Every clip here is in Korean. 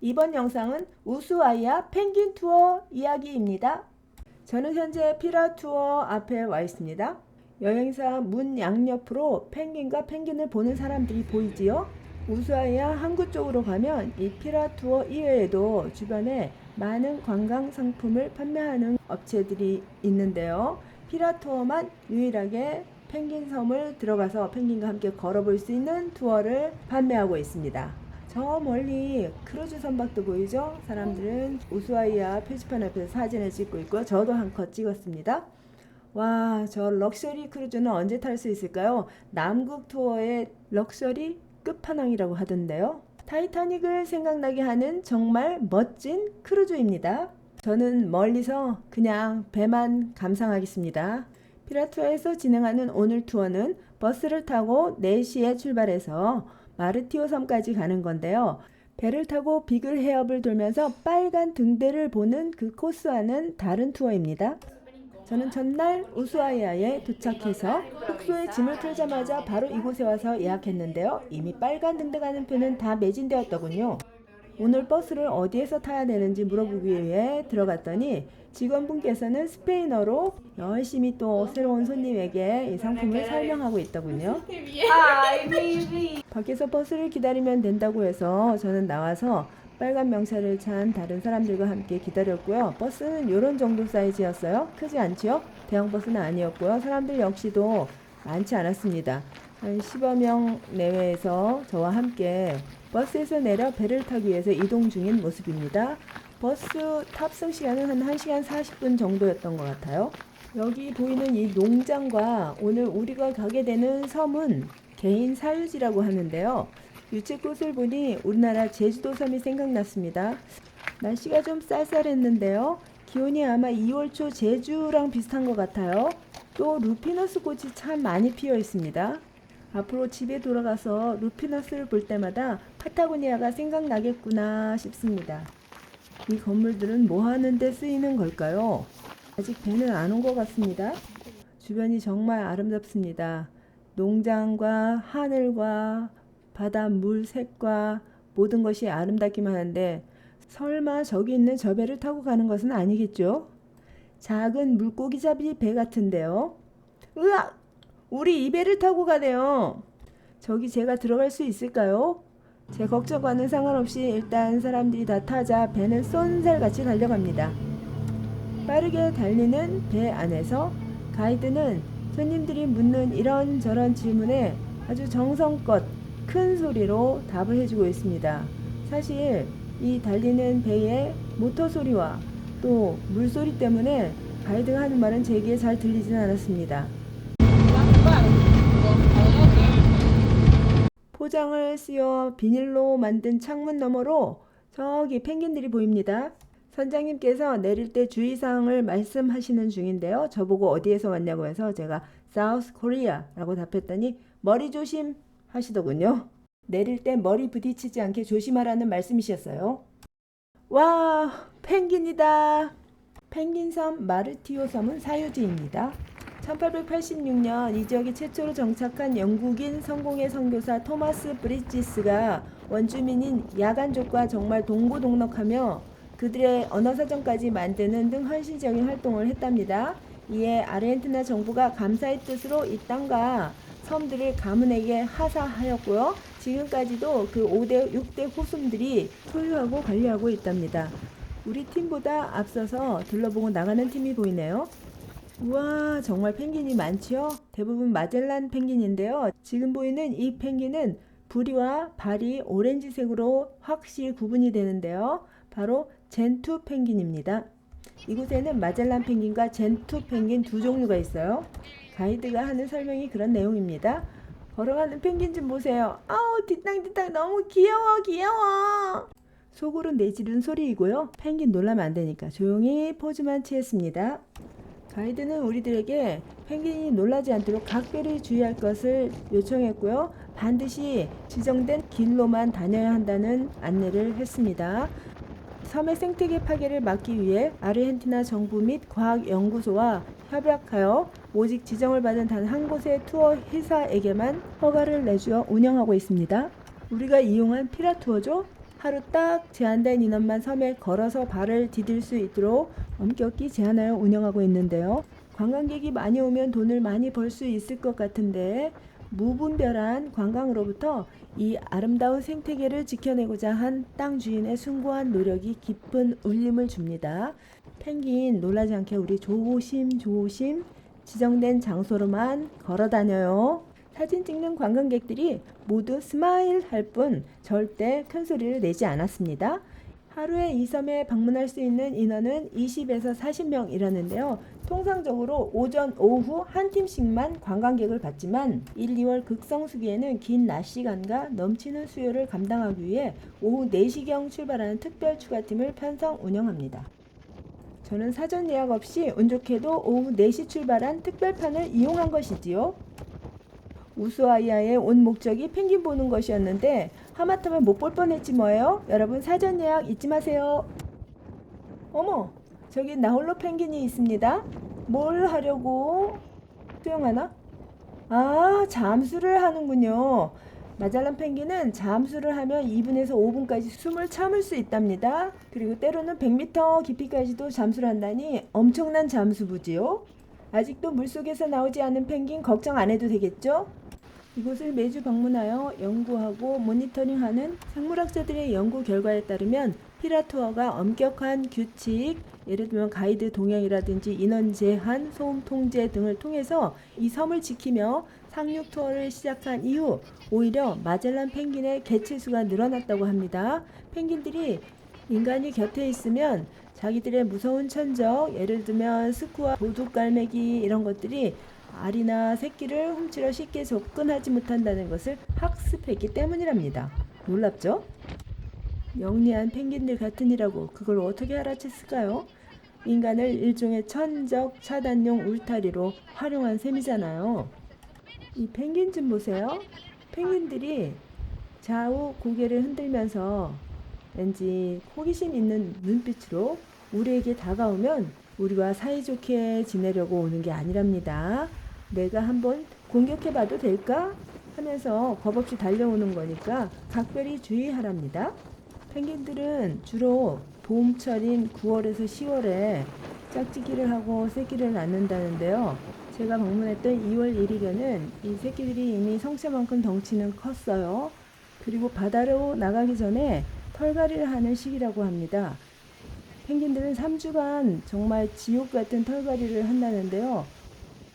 이번 영상은 우수아이아 펭귄 투어 이야기입니다. 저는 현재 피라 투어 앞에 와 있습니다. 여행사 문 양옆으로 펭귄과 펭귄을 보는 사람들이 보이지요? 우수아이아 항구 쪽으로 가면 이 피라 투어 이외에도 주변에 많은 관광 상품을 판매하는 업체들이 있는데요. 피라 투어만 유일하게 펭귄 섬을 들어가서 펭귄과 함께 걸어볼 수 있는 투어를 판매하고 있습니다. 저 멀리 크루즈 선박도 보이죠? 사람들은 우수아이아 표지판 앞에서 사진을 찍고 있고요. 저도 한 컷 찍었습니다. 와, 저 럭셔리 크루즈는 언제 탈 수 있을까요? 남극 투어의 럭셔리 끝판왕이라고 하던데요. 타이타닉을 생각나게 하는 정말 멋진 크루즈입니다. 저는 멀리서 그냥 배만 감상하겠습니다. 피라투어에서 진행하는 오늘 투어는 버스를 타고 4시에 출발해서 마르티오 섬까지 가는 건데요. 배를 타고 비글 해협을 돌면서 빨간 등대를 보는 그 코스와는 다른 투어입니다. 저는 전날 우수아이아에 도착해서 숙소에 짐을 풀자마자 바로 이곳에 와서 예약했는데요. 이미 빨간 등대 가는 표는 다 매진되었더군요. 오늘 버스를 어디에서 타야 되는지 물어보기 위해 들어갔더니 직원분께서는 스페인어로 열심히 또 새로운 손님에게 이 상품을 설명하고 있더군요. 밖에서 버스를 기다리면 된다고 해서 저는 나와서 빨간 명찰을 찬 다른 사람들과 함께 기다렸고요. 버스는 이런 정도 사이즈였어요. 크지 않죠? 대형 버스는 아니었고요. 사람들 역시도 많지 않았습니다. 한 10여 명 내외에서 저와 함께 버스에서 내려 배를 타기 위해서 이동 중인 모습입니다. 버스 탑승 시간은 한 1시간 40분 정도였던 것 같아요. 여기 보이는 이 농장과 오늘 우리가 가게 되는 섬은 개인 사유지라고 하는데요. 유채꽃을 보니 우리나라 제주도 섬이 생각났습니다. 날씨가 좀 쌀쌀했는데요. 기온이 아마 2월 초 제주랑 비슷한 것 같아요. 또 루피너스 꽃이 참 많이 피어 있습니다. 앞으로 집에 돌아가서 루피너스를 볼 때마다 파타고니아가 생각나겠구나 싶습니다. 이 건물들은 뭐 하는데 쓰이는 걸까요? 아직 배는 안 온 것 같습니다. 주변이 정말 아름답습니다. 농장과 하늘과 바다 물 색과 모든 것이 아름답기만 한데 설마 저기 있는 저 배를 타고 가는 것은 아니겠죠? 작은 물고기잡이 배 같은데요. 으악! 우리 이 배를 타고 가네요. 저기 제가 들어갈 수 있을까요? 제 걱정과는 상관없이 일단 사람들이 다 타자 배는 쏜살같이 달려갑니다. 빠르게 달리는 배 안에서 가이드는 손님들이 묻는 이런저런 질문에 아주 정성껏 큰 소리로 답을 해주고 있습니다. 사실 이 달리는 배의 모터 소리와 또 물소리 때문에 가이드가 하는 말은 제게 잘 들리지는 않았습니다. 포장을 씌워 비닐로 만든 창문 너머로 저기 펭귄들이 보입니다. 선장님께서 내릴 때 주의사항을 말씀하시는 중인데요. 저보고 어디에서 왔냐고 해서 제가 사우스 코리아라고 답했더니 머리 조심 하시더군요. 내릴 때 머리 부딪히지 않게 조심하라는 말씀이셨어요. 와, 펭귄이다. 펭귄섬 마르티오 섬은 사유지입니다. 1886년 이 지역에 최초로 정착한 영국인 성공의 선교사 토마스 브리지스가 원주민인 야간족과 정말 동고동락하며 그들의 언어사전까지 만드는 등 헌신적인 활동을 했답니다. 이에 아르헨티나 정부가 감사의 뜻으로 이 땅과 섬들을 가문에게 하사하였고요. 지금까지도 그 5대, 6대 호수들이 소유하고 관리하고 있답니다. 우리 팀보다 앞서서 둘러보고 나가는 팀이 보이네요. 우와, 정말 펭귄이 많죠? 대부분 마젤란 펭귄인데요. 지금 보이는 이 펭귄은 부리와 발이 오렌지색으로 확실히 구분이 되는데요. 바로 젠투 펭귄입니다. 이곳에는 마젤란 펭귄과 젠투 펭귄 두 종류가 있어요. 가이드가 하는 설명이 그런 내용입니다. 걸어가는 펭귄 좀 보세요. 아우, 뒤땅뒤땅 너무 귀여워. 속으로 내지른 소리이고요. 펭귄 놀라면 안 되니까 조용히 포즈만 취했습니다. 가이드는 우리들에게 펭귄이 놀라지 않도록 각별히 주의할 것을 요청했고요. 반드시 지정된 길로만 다녀야 한다는 안내를 했습니다. 섬의 생태계 파괴를 막기 위해 아르헨티나 정부 및 과학연구소와 협약하여 오직 지정을 받은 단 한 곳의 투어 회사에게만 허가를 내주어 운영하고 있습니다. 우리가 이용한 피라 투어죠. 하루 딱 제한된 인원만 섬에 걸어서 발을 디딜 수 있도록 엄격히 제한하여 운영하고 있는데요. 관광객이 많이 오면 돈을 많이 벌 수 있을 것 같은데 무분별한 관광으로부터 이 아름다운 생태계를 지켜내고자 한 땅 주인의 숭고한 노력이 깊은 울림을 줍니다. 펭귄 놀라지 않게 우리 조심 지정된 장소로만 걸어 다녀요. 사진 찍는 관광객들이 모두 스마일 할 뿐 절대 큰 소리를 내지 않았습니다. 하루에 이 섬에 방문할 수 있는 인원은 20에서 40명이라는데요. 통상적으로 오전, 오후 한 팀씩만 관광객을 받지만 1, 2월 극성수기에는 긴 낮 시간과 넘치는 수요를 감당하기 위해 오후 4시경 출발하는 특별 추가팀을 편성 운영합니다. 저는 사전 예약 없이 운 좋게도 오후 4시 출발한 특별판을 이용한 것이지요. 우스와이아에 온 목적이 펭귄 보는 것이었는데 하마터면 못 볼 뻔했지 뭐예요. 여러분 사전 예약 잊지 마세요. 어머, 저기 나홀로 펭귄이 있습니다. 뭘 하려고? 수영하나? 아, 잠수를 하는군요. 마젤란 펭귄은 잠수를 하면 2분에서 5분까지 숨을 참을 수 있답니다. 그리고 때로는 100m 깊이까지도 잠수를 한다니 엄청난 잠수부지요. 아직도 물속에서 나오지 않은 펭귄 걱정 안 해도 되겠죠? 이곳을 매주 방문하여 연구하고 모니터링하는 생물학자들의 연구 결과에 따르면 피라투어가 엄격한 규칙, 예를 들면 가이드 동행이라든지 인원 제한, 소음 통제 등을 통해서 이 섬을 지키며 상륙 투어를 시작한 이후 오히려 마젤란 펭귄의 개체수가 늘어났다고 합니다. 펭귄들이 인간이 곁에 있으면 자기들의 무서운 천적, 예를 들면 스쿠와 도둑갈매기 이런 것들이 알이나 새끼를 훔치러 쉽게 접근하지 못한다는 것을 학습했기 때문이랍니다. 놀랍죠? 영리한 펭귄들 같으니라고 그걸 어떻게 알아챘을까요? 인간을 일종의 천적 차단용 울타리로 활용한 셈이잖아요. 이 펭귄 좀 보세요. 펭귄들이 좌우 고개를 흔들면서 왠지 호기심 있는 눈빛으로 우리에게 다가오면 우리와 사이좋게 지내려고 오는 게 아니랍니다. 내가 한번 공격해봐도 될까? 하면서 겁없이 달려오는 거니까 각별히 주의하랍니다. 펭귄들은 주로 봄철인 9월에서 10월에 짝짓기를 하고 새끼를 낳는다는데요. 제가 방문했던 2월 1일에는 이 새끼들이 이미 성체만큼 덩치는 컸어요. 그리고 바다로 나가기 전에 털갈이를 하는 시기라고 합니다. 펭귄들은 3주간 정말 지옥 같은 털갈이를 한다는데요.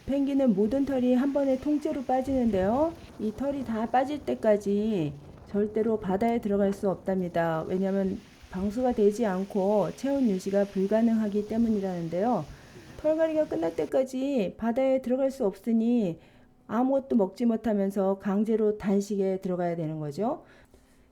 펭귄은 모든 털이 한 번에 통째로 빠지는데요. 이 털이 다 빠질 때까지 절대로 바다에 들어갈 수 없답니다. 왜냐하면 방수가 되지 않고 체온 유지가 불가능하기 때문이라는데요. 털갈이가 끝날 때까지 바다에 들어갈 수 없으니 아무것도 먹지 못하면서 강제로 단식에 들어가야 되는 거죠.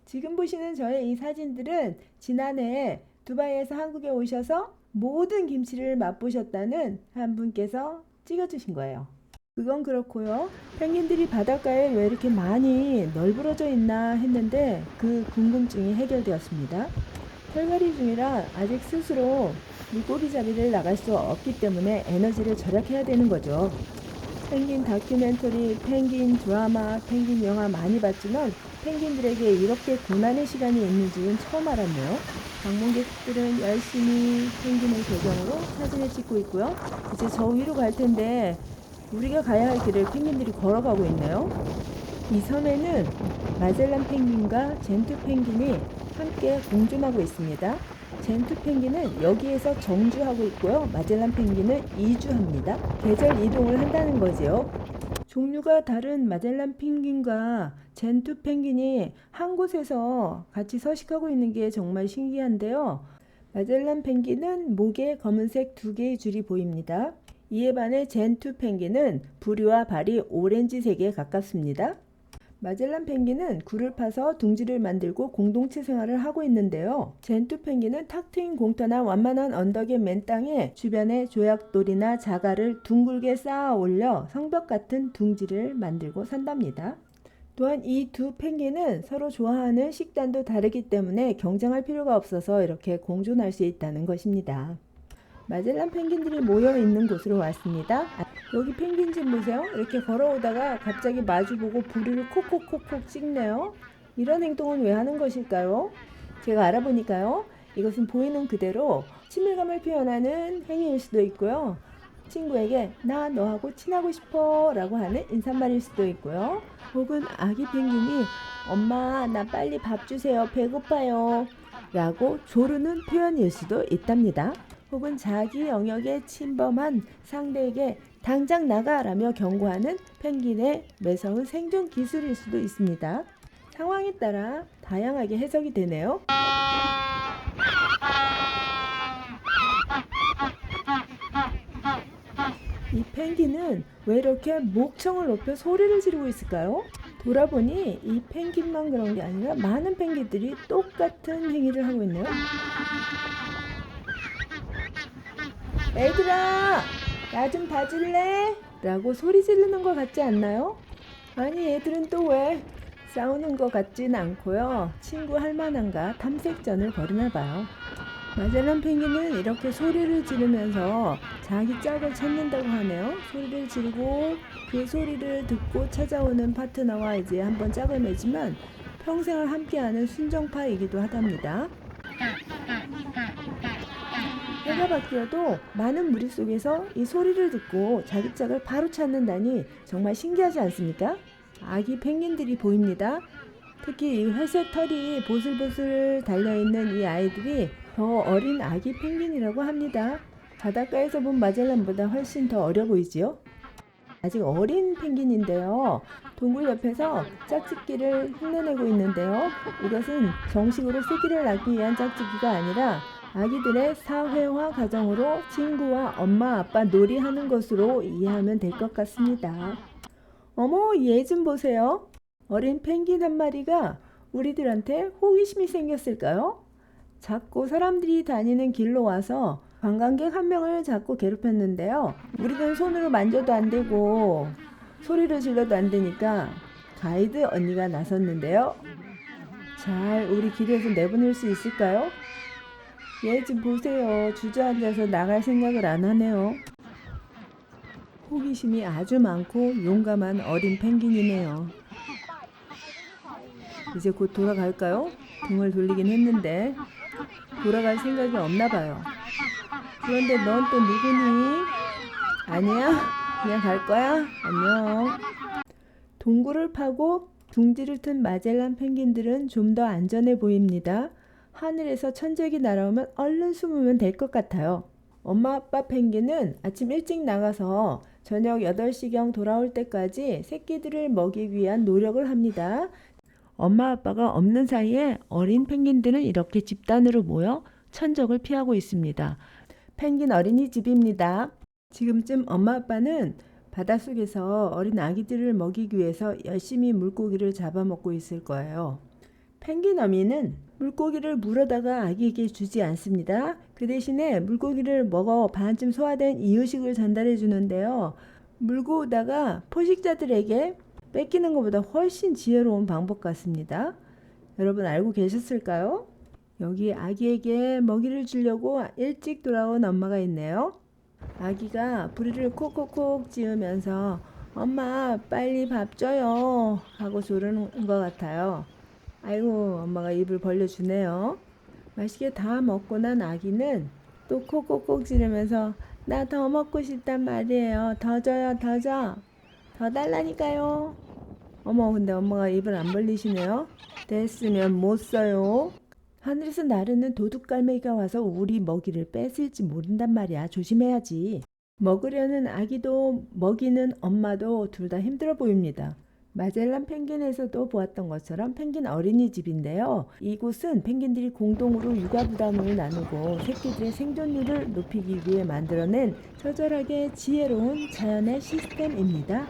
지금 보시는 저의 이 사진들은 지난해 두바이에서 한국에 오셔서 모든 김치를 맛보셨다는 한 분께서 찍어주신 거예요. 그건 그렇고요. 펭귄들이 바닷가에 왜 이렇게 많이 널브러져 있나 했는데 그 궁금증이 해결되었습니다. 털갈이 중이라 아직 스스로 물고기 잡이를 나갈 수 없기 때문에 에너지를 절약해야 되는 거죠. 펭귄 다큐멘터리, 펭귄 드라마, 펭귄 영화 많이 봤지만 펭귄들에게 이렇게 고난의 시간이 있는지는 처음 알았네요. 방문객들은 열심히 펭귄을 배경으로 사진을 찍고 있고요. 이제 저 위로 갈 텐데 우리가 가야 할 길을 펭귄들이 걸어가고 있네요. 이 섬에는 마젤란 펭귄과 젠투 펭귄이 함께 공존하고 있습니다. 젠투 펭귄은 여기에서 정주하고 있고요. 마젤란 펭귄은 이주합니다. 계절 이동을 한다는 거지요. 종류가 다른 마젤란 펭귄과 젠투 펭귄이 한 곳에서 같이 서식하고 있는 게 정말 신기한데요. 마젤란 펭귄은 목에 검은색 2개의 줄이 보입니다. 이에 반해 젠투 펭귄은 부리와 발이 오렌지색에 가깝습니다. 마젤란 펭귄은 굴을 파서 둥지를 만들고 공동체 생활을 하고 있는데요. 젠투 펭귄은 탁 트인 공터나 완만한 언덕의 맨 땅에 주변에 조약돌이나 자갈을 둥글게 쌓아 올려 성벽 같은 둥지를 만들고 산답니다. 또한 이 두 펭귄은 서로 좋아하는 식단도 다르기 때문에 경쟁할 필요가 없어서 이렇게 공존할 수 있다는 것입니다. 마젤란 펭귄들이 모여 있는 곳으로 왔습니다. 여기 펭귄 좀 보세요. 이렇게 걸어오다가 갑자기 마주보고 부리를 콕콕콕콕 찍네요. 이런 행동은 왜 하는 것일까요? 제가 알아보니까요. 이것은 보이는 그대로 친밀감을 표현하는 행위일 수도 있고요. 친구에게 나 너하고 친하고 싶어 라고 하는 인사말일 수도 있고요. 혹은 아기 펭귄이 엄마 나 빨리 밥 주세요 배고파요 라고 조르는 표현일 수도 있답니다. 혹은 자기 영역에 침범한 상대에게 당장 나가라며 경고하는 펭귄의 매서운 생존 기술일 수도 있습니다. 상황에 따라 다양하게 해석이 되네요. 이 펭귄은 왜 이렇게 목청을 높여 소리를 지르고 있을까요? 돌아보니 이 펭귄만 그런 게 아니라 많은 펭귄들이 똑같은 행위를 하고 있네요. 애들아, 나 좀 봐줄래? 라고 소리 지르는 것 같지 않나요? 아니, 애들은 또 왜 싸우는 것 같진 않고요. 친구 할 만한가 탐색전을 벌이나 봐요. 마젤란 펭귄은 이렇게 소리를 지르면서 자기 짝을 찾는다고 하네요. 소리를 지르고 그 소리를 듣고 찾아오는 파트너와 이제 한번 짝을 맺으면 평생을 함께하는 순정파이기도 하답니다. 해가 바뀌어도 많은 무리 속에서 이 소리를 듣고 자기 짝을 바로 찾는다니 정말 신기하지 않습니까? 아기 펭귄들이 보입니다. 특히 이 회색 털이 보슬보슬 달려있는 이 아이들이 더 어린 아기 펭귄이라고 합니다. 바닷가에서 본 마젤란보다 훨씬 더 어려 보이지요? 아직 어린 펭귄인데요. 동굴 옆에서 짝짓기를 흉내내고 있는데요. 이것은 정식으로 새끼를 낳기 위한 짝짓기가 아니라 아기들의 사회화 과정으로 친구와 엄마 아빠 놀이하는 것으로 이해하면 될 것 같습니다. 어머, 얘 좀 보세요. 어린 펭귄 한 마리가 우리들한테 호기심이 생겼을까요? 자꾸 사람들이 다니는 길로 와서 관광객 한 명을 자꾸 괴롭혔는데요. 우리는 손으로 만져도 안 되고 소리를 질러도 안 되니까 가이드 언니가 나섰는데요. 잘 우리 길에서 내보낼 수 있을까요? 얘 좀 보세요. 주저앉아서 나갈 생각을 안 하네요. 호기심이 아주 많고 용감한 어린 펭귄이네요. 이제 곧 돌아갈까요? 등을 돌리긴 했는데 돌아갈 생각이 없나 봐요. 그런데 넌 또 누구니? 아니야? 그냥 갈 거야? 안녕. 동굴을 파고 둥지를 튼 마젤란 펭귄들은 좀 더 안전해 보입니다. 하늘에서 천적이 날아오면 얼른 숨으면 될 것 같아요. 엄마 아빠 펭귄은 아침 일찍 나가서 저녁 8시경 돌아올 때까지 새끼들을 먹이기 위한 노력을 합니다. 엄마 아빠가 없는 사이에 어린 펭귄들은 이렇게 집단으로 모여 천적을 피하고 있습니다. 펭귄 어린이집입니다. 지금쯤 엄마 아빠는 바닷속에서 어린 아기들을 먹이기 위해서 열심히 물고기를 잡아먹고 있을 거예요. 펭귄 어미는 물고기를 물어다가 아기에게 주지 않습니다. 그 대신에 물고기를 먹어 반쯤 소화된 이유식을 전달해 주는데요. 물고 오다가 포식자들에게 뺏기는 것보다 훨씬 지혜로운 방법 같습니다. 여러분 알고 계셨을까요? 여기 아기에게 먹이를 주려고 일찍 돌아온 엄마가 있네요. 아기가 부리를 콕콕콕 찌으면서 엄마 빨리 밥 줘요 하고 조르는 것 같아요. 아이고 엄마가 입을 벌려주네요. 맛있게 다 먹고 난 아기는 또 콕콕콕 찌르면서 나 더 먹고 싶단 말이에요. 더 줘요 더 줘. 더 달라니까요. 어머 근데 엄마가 입을 안 벌리시네요. 됐으면 못 써요. 하늘에서 나르는 도둑갈매기가 와서 우리 먹이를 뺏을지 모른단 말이야. 조심해야지. 먹으려는 아기도 먹이는 엄마도 둘 다 힘들어 보입니다. 마젤란 펭귄에서도 보았던 것처럼 펭귄 어린이집인데요. 이곳은 펭귄들이 공동으로 육아 부담을 나누고 새끼들의 생존율을 높이기 위해 만들어낸 처절하게 지혜로운 자연의 시스템입니다.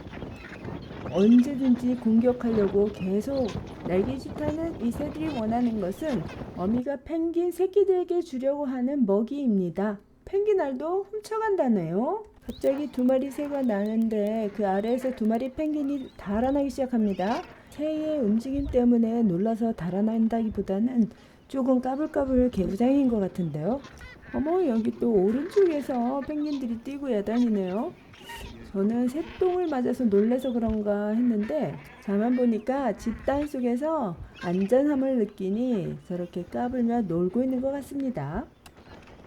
언제든지 공격하려고 계속 날개짓하는 이 새들이 원하는 것은 어미가 펭귄 새끼들에게 주려고 하는 먹이입니다. 펭귄 알도 훔쳐간다네요. 갑자기 두 마리 새가 나는데 그 아래에서 두 마리 펭귄이 달아나기 시작합니다. 새의 움직임 때문에 놀라서 달아난다기보다는 조금 까불까불 개구장인 것 같은데요. 어머 여기 또 오른쪽에서 펭귄들이 뛰고 야단이네요. 저는 새똥을 맞아서 놀라서 그런가 했는데 자만 보니까 집단 속에서 안전함을 느끼니 저렇게 까불며 놀고 있는 것 같습니다.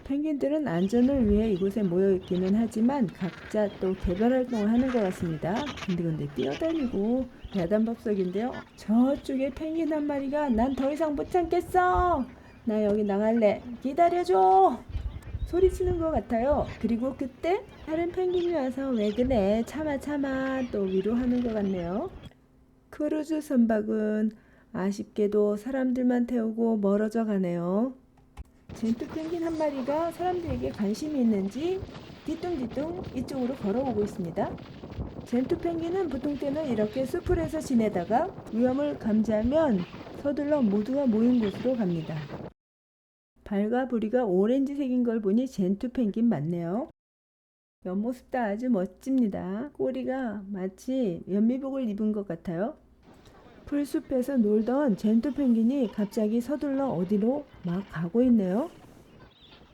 펭귄들은 안전을 위해 이곳에 모여 있기는 하지만 각자 또 개별 활동을 하는 것 같습니다. 근데 뛰어다니고 야단법석인데요. 저쪽에 펭귄 한 마리가 난 더 이상 못 참겠어. 나 여기 나갈래. 기다려줘. 소리치는 것 같아요. 그리고 그때 다른 펭귄이 와서 왜 그래? 참아 참아 또 위로하는 것 같네요. 크루즈 선박은 아쉽게도 사람들만 태우고 멀어져 가네요. 젠투 펭귄 한 마리가 사람들에게 관심이 있는지 뒤뚱뒤뚱 이쪽으로 걸어오고 있습니다. 젠투 펭귄은 보통 때는 이렇게 수풀에서 지내다가 위험을 감지하면 서둘러 모두가 모인 곳으로 갑니다. 발과 부리가 오렌지색인 걸 보니 젠투 펭귄 맞네요. 옆모습도 아주 멋집니다. 꼬리가 마치 연미복을 입은 것 같아요. 풀숲에서 놀던 젠투 펭귄이 갑자기 서둘러 어디로 막 가고 있네요.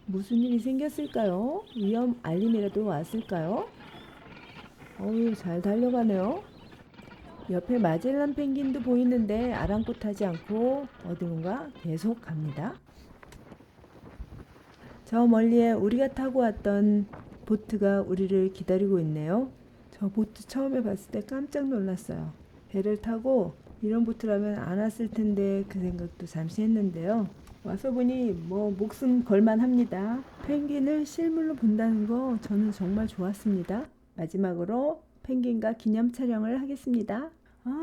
무슨 일이 생겼을까요? 위험 알림이라도 왔을까요? 어우, 잘 달려가네요. 옆에 마젤란 펭귄도 보이는데 아랑곳하지 않고 어디론가 계속 갑니다. 저 멀리에 우리가 타고 왔던 보트가 우리를 기다리고 있네요. 저 보트 처음에 봤을 때 깜짝 놀랐어요. 배를 타고 이런 보트라면 안 왔을 텐데 그 생각도 잠시 했는데요. 와서 보니 뭐 목숨 걸만합니다. 펭귄을 실물로 본다는 거 저는 정말 좋았습니다. 마지막으로 펭귄과 기념 촬영을 하겠습니다.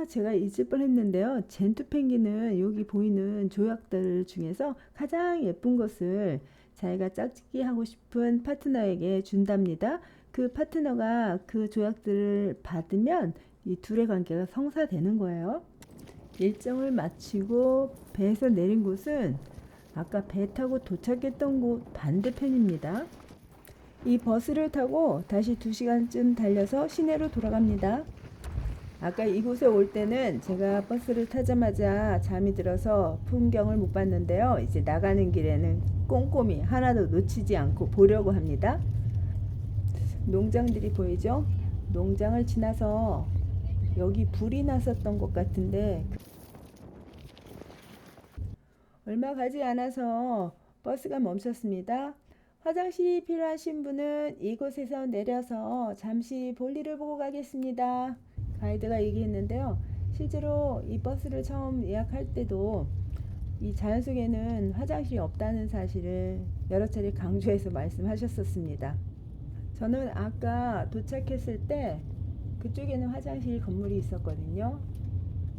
제가 잊을 뻔했는데요. 젠투 펭귄은 여기 보이는 조약들 중에서 가장 예쁜 것을 자기가 짝짓기 하고 싶은 파트너에게 준답니다. 그 파트너가 그 조약들을 받으면 이 둘의 관계가 성사되는 거예요. 일정을 마치고 배에서 내린 곳은 아까 배 타고 도착했던 곳 반대편입니다. 이 버스를 타고 다시 2시간쯤 달려서 시내로 돌아갑니다. 아까 이곳에 올 때는 제가 버스를 타자마자 잠이 들어서 풍경을 못 봤는데요. 이제 나가는 길에는 꼼꼼히 하나도 놓치지 않고 보려고 합니다. 농장들이 보이죠? 농장을 지나서 여기 불이 났었던 것 같은데 얼마 가지 않아서 버스가 멈췄습니다. 화장실이 필요하신 분은 이곳에서 내려서 잠시 볼일을 보고 가겠습니다. 가이드가 얘기했는데요. 실제로 이 버스를 처음 예약할 때도 이 자연 속에는 화장실이 없다는 사실을 여러 차례 강조해서 말씀하셨었습니다. 저는 아까 도착했을 때 그쪽에는 화장실 건물이 있었거든요.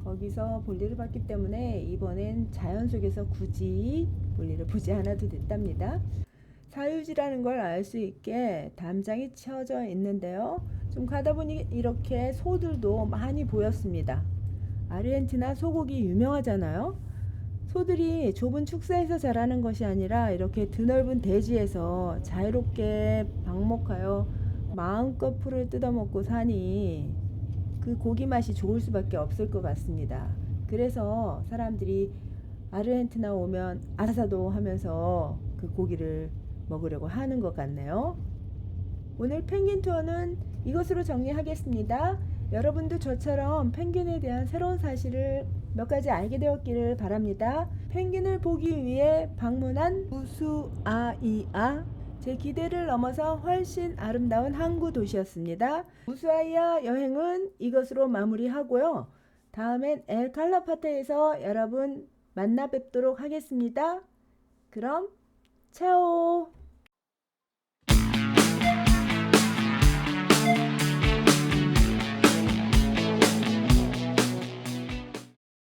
거기서 볼일을 봤기 때문에 이번엔 자연 속에서 굳이 볼일을 보지 않아도 됐답니다. 사유지라는 걸 알 수 있게 담장이 쳐져 있는데요. 좀 가다 보니 이렇게 소들도 많이 보였습니다. 아르헨티나 소고기 유명하잖아요. 소들이 좁은 축사에서 자라는 것이 아니라 이렇게 드넓은 대지에서 자유롭게 방목하여 마음껏 풀을 뜯어먹고 사니 그 고기 맛이 좋을 수밖에 없을 것 같습니다. 그래서 사람들이 아르헨티나 오면 아사도 하면서 그 고기를 먹으려고 하는 것 같네요. 오늘 펭귄 투어는 이것으로 정리하겠습니다. 여러분도 저처럼 펭귄에 대한 새로운 사실을 몇 가지 알게 되었기를 바랍니다. 펭귄을 보기 위해 방문한 우수아이아, 제 기대를 넘어서 훨씬 아름다운 항구 도시였습니다. 우수아이아 여행은 이것으로 마무리하고요. 다음엔 엘 칼라파테에서 여러분 만나 뵙도록 하겠습니다. 그럼 차오.